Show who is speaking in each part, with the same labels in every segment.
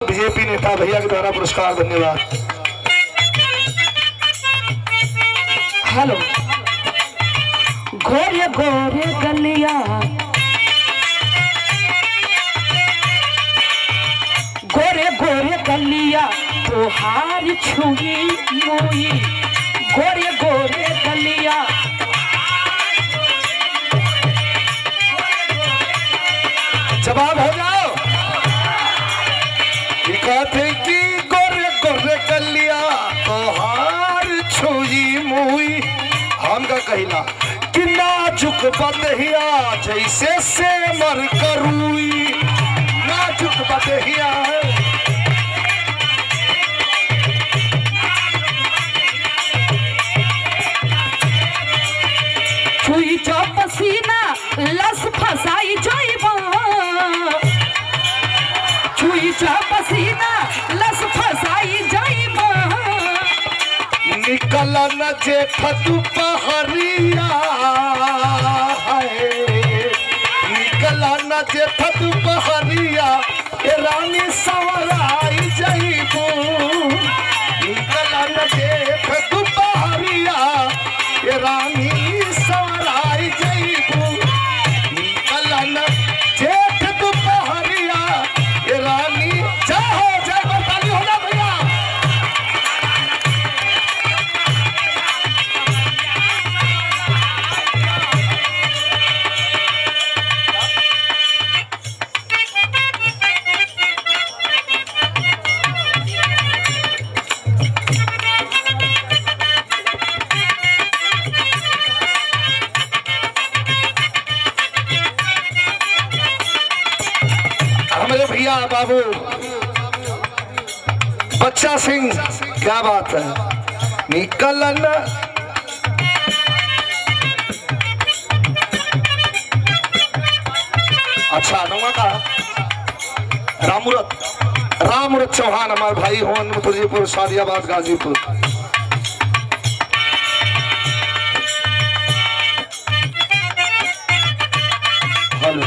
Speaker 1: BJP नेता भैया के द्वारा पुरस्कार। धन्यवाद।
Speaker 2: हेलो। गोरे गोरे गलिया, गोरे गोरे गलिया तोहार छुई मुई, गोरे गोरे गलिया।
Speaker 1: जवाब हो जाओ। कहते कि गोरे गोरे गलिया तोहार छुई मुई, हम का कहिला कि नाजुक बदहिया जैसे से मर करुई, नाजुक बदहिया
Speaker 2: छुई जो पसीना लस फसाई जोइबा, छुई जो पसीना लस फसाई जाइबा।
Speaker 1: निकल न जेठ दुपहरिया है, निकल न जेठ दुपहरिया ए रानी सवराई जइबू, निकल न जेठ दुपहरिया ए रानी सवराई जइबू, निकल न जेठ दुपहरिया ए रानी। जय हो, जय हो, ताली हो जा भैया। हमारे भैया बाबू बच्चा सिंह, क्या बात है। निकलन अच्छा नौवा का रामूरत चौहान हमारे भाई होन Tulsipur Sadiabad Ghazipur. Hello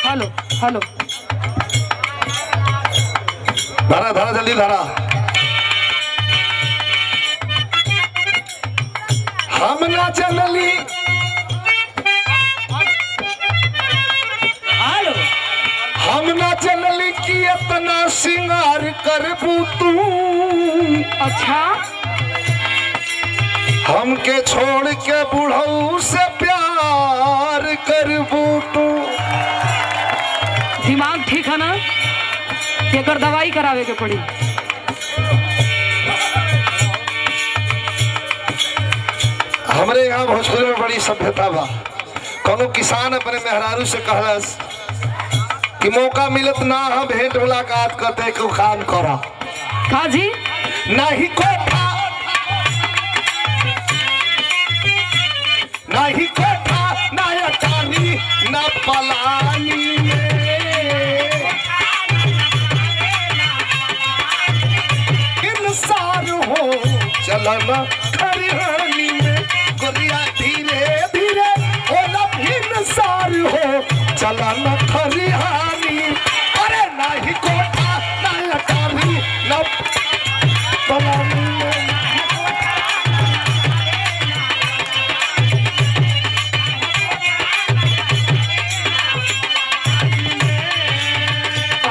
Speaker 2: hello hello.
Speaker 1: धारा धारा जल्दी धारा। हम ना चलली,
Speaker 2: हेलो।
Speaker 1: हम ना चलली कि इतना सिंगार करबू तू,
Speaker 2: अच्छा
Speaker 1: हमके छोड़ के बुढ़ऊ से प्यार करबू तू।
Speaker 2: दिमाग ठीक है ना? एकर दवाई करावे के पड़ी।
Speaker 1: हमरे यहाँ भोजपुर में बड़ी सभ्यता बा। कोनो किसान अपने मेहरारू से कहलस कि मौका मिलत ना हम भेंट मुलाकात करते को काम करा।
Speaker 2: का जी?
Speaker 1: नहीं कोठा, नहीं कोठा, ना अटारी, ना पलानी में, इंसान हो चलना खरिहानी में, गोरिया धीरे धीरे होला इंसान हो चलना खरिहानी। अरे नहीं कोठा, ना अटारी, ना पलानी में।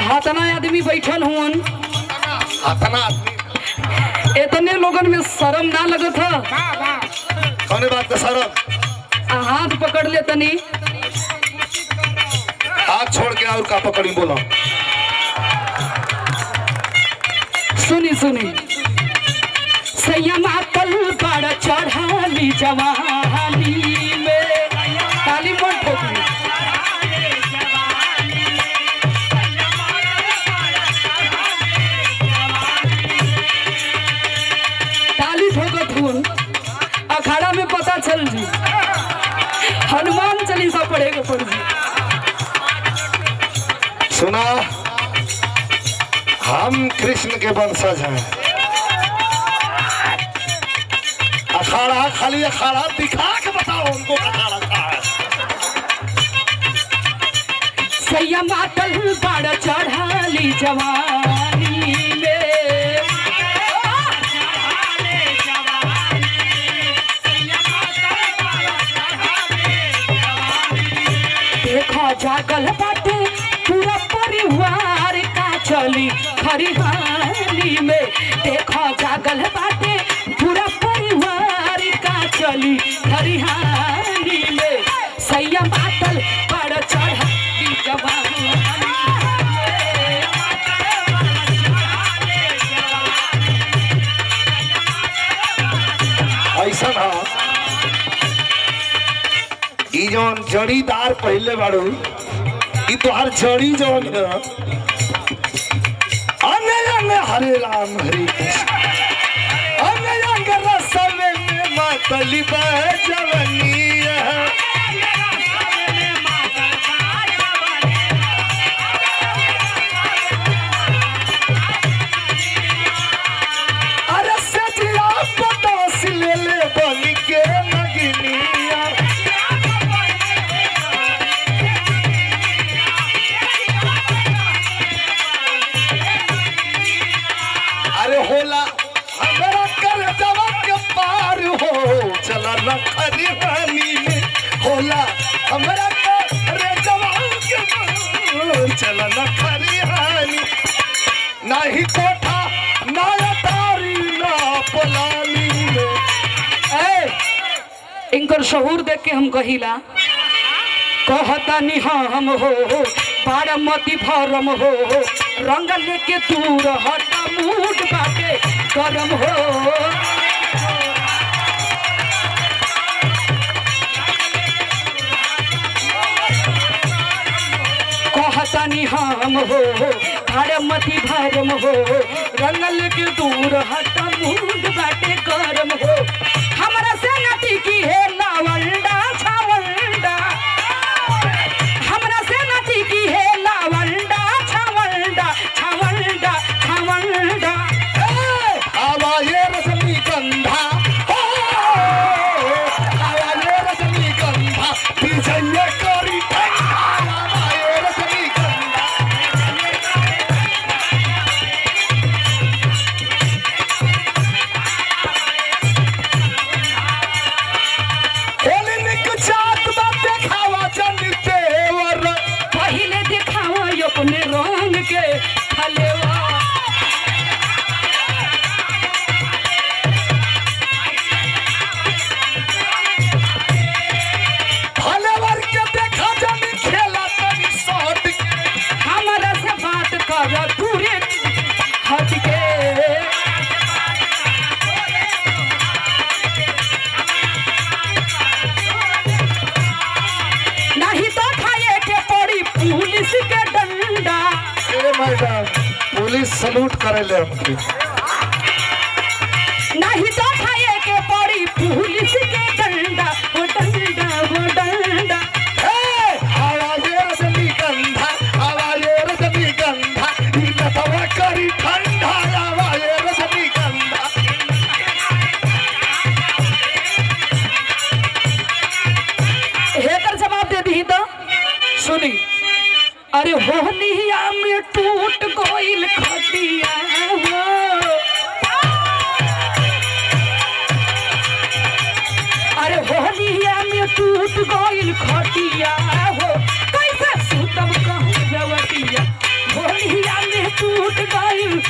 Speaker 2: हाथना आदमी बैठल हुन,
Speaker 1: हाथना आदमी
Speaker 2: इतने लोगन में शर्म ना लगत है?
Speaker 1: कौन बात का शर्म?
Speaker 2: हाथ पकड़ ले तनी।
Speaker 1: हाथ छोड़ के और का पकड़ी बोलो।
Speaker 2: सुनी सुनी। सैयमा तल बड़ चढ़ाली जवानी में, ताली मोड़ ठोकी। ताली ठोकत हुन, अखाड़ा में पता चल जी, हनुमान चालीसा पढ़ेगा पड़ जी।
Speaker 1: सुना, हम कृष्ण के वंशज हैं। अखाड़ा खाली अखाड़ा दिखा के बताओ उनको अखाड़ा का है।
Speaker 2: सैया मातल बड़ चढ़ाली जवानी में। देखो जागल बाटे पूरा परिवार का चली खरिहानी में। देखो जागल बाटे पूरा परिवार का चली खरिहानी में। सैया मातल बड़ चढ़ाली जवानी
Speaker 1: ऐसा ना ई जौन जड़ीदार पहले बाड़ू ई तोहार जड़ी जौन है अंग अंग हरे राम हरे कृष्ण अंग अंग रसवे में मातली जवनिया। अरे सजिया पतास ले ले बन के नगनिया। अरे होला हमारा कर दवा के पार हो चला न खरिहानी में। होला हमारा कर दवा के पार चला न खरिहानी। नहीं कोठा ना तारी ना पलानी में।
Speaker 2: इनकर शहूर देख के हम कहिला कहता नि हम हो बारामती भरम हो रंग लेके दूर हटा मूड बाटे गरम हो। कहता नि हम हो बारामती भरम हो रंग लेके दूर हटा मूड बाटे गरम हो। हमरा से नटी की है लावंडा छावंडा। हमरा से नटी की है लावंडा छावंडा छावंडा छावंडा।
Speaker 1: आवाज़े रजनीगंधा आवाज़े रजनीगंधा पीछे करी आवाज़े रजनीगंधा। चात बात देखावा जन तेवर
Speaker 2: पहिले दिखावा अपने रंग के फलेवा।
Speaker 1: फलेवर के देखा जन खेला तनी शॉट के।
Speaker 2: हमारा से बात कर दूरे हट के। नहीं तो खाए के पड़ी पुलिस के डंडा।
Speaker 1: ए मैडम पुलिस सलूट करे ले हमके।
Speaker 2: नहीं तो खाए के पड़ी पुलिस के डंडा वो डंडा वो डंडा।
Speaker 1: आवाज़े रजनीगंधा आवाज़े रजनीगंधा ई नतवा करी ठंडा आवाज़े रजनीगंधा।
Speaker 2: हेकर जवाब दे दी तो सुनी। अरे होलिया में टूट गइल खटिया हो। अरे होलिया में टूट गइल खटिया हो कैसे सुतम कहूँ जवतिया। होलिया में टूट गइल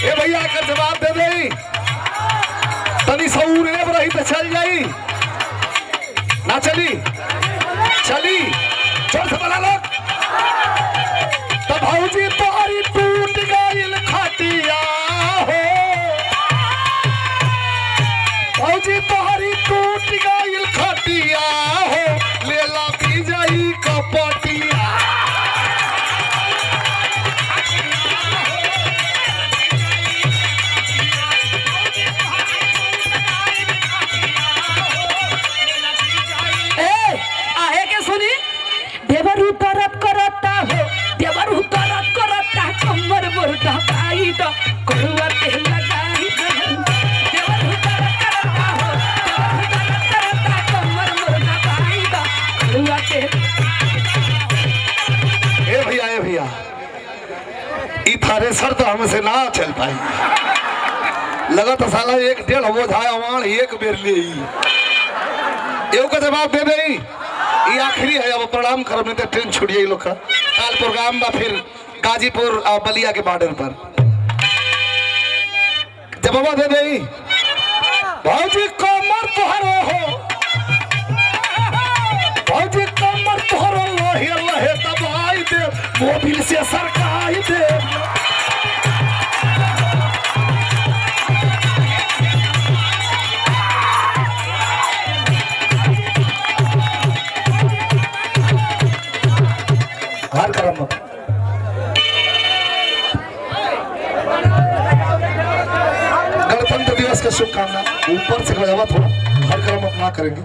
Speaker 1: ए भैया का जवाब दे दे तनी सऊर एब रही तो चल जाई ना चली चली चल से बना लो। तो भौजी तोहरी टूट गइल खटिया हो भौजी तोहरी टूट गइल खटिया हो लेला विजयी कपटिया।
Speaker 2: देवरू तरत करता हो देवरू तरत करता कमर बोलता भाई तो करुआ तेल लगाई।
Speaker 1: हमसे ना चल पाई। लगा तो साला 1-1.5 वो झाया वाण एक बेर ले एव का जवाब दे दे। ये आखिरी है, अब प्रणाम करो नहीं तो ट्रेन छूट जाई लोग का। काल प्रोग्राम बा फिर गाजीपुर और बलिया के बॉर्डर पर। जवाब दे दे। भौजी कमर तुहरो हो, भौजी कमर तुहरो लोहे लोहे दबाई दे, मोबिल से सरकाई दे। हर करम गणतंत्र दिवस का शुभकामना। ऊपर से थोड़ा हर कर्म अपना करेंगे।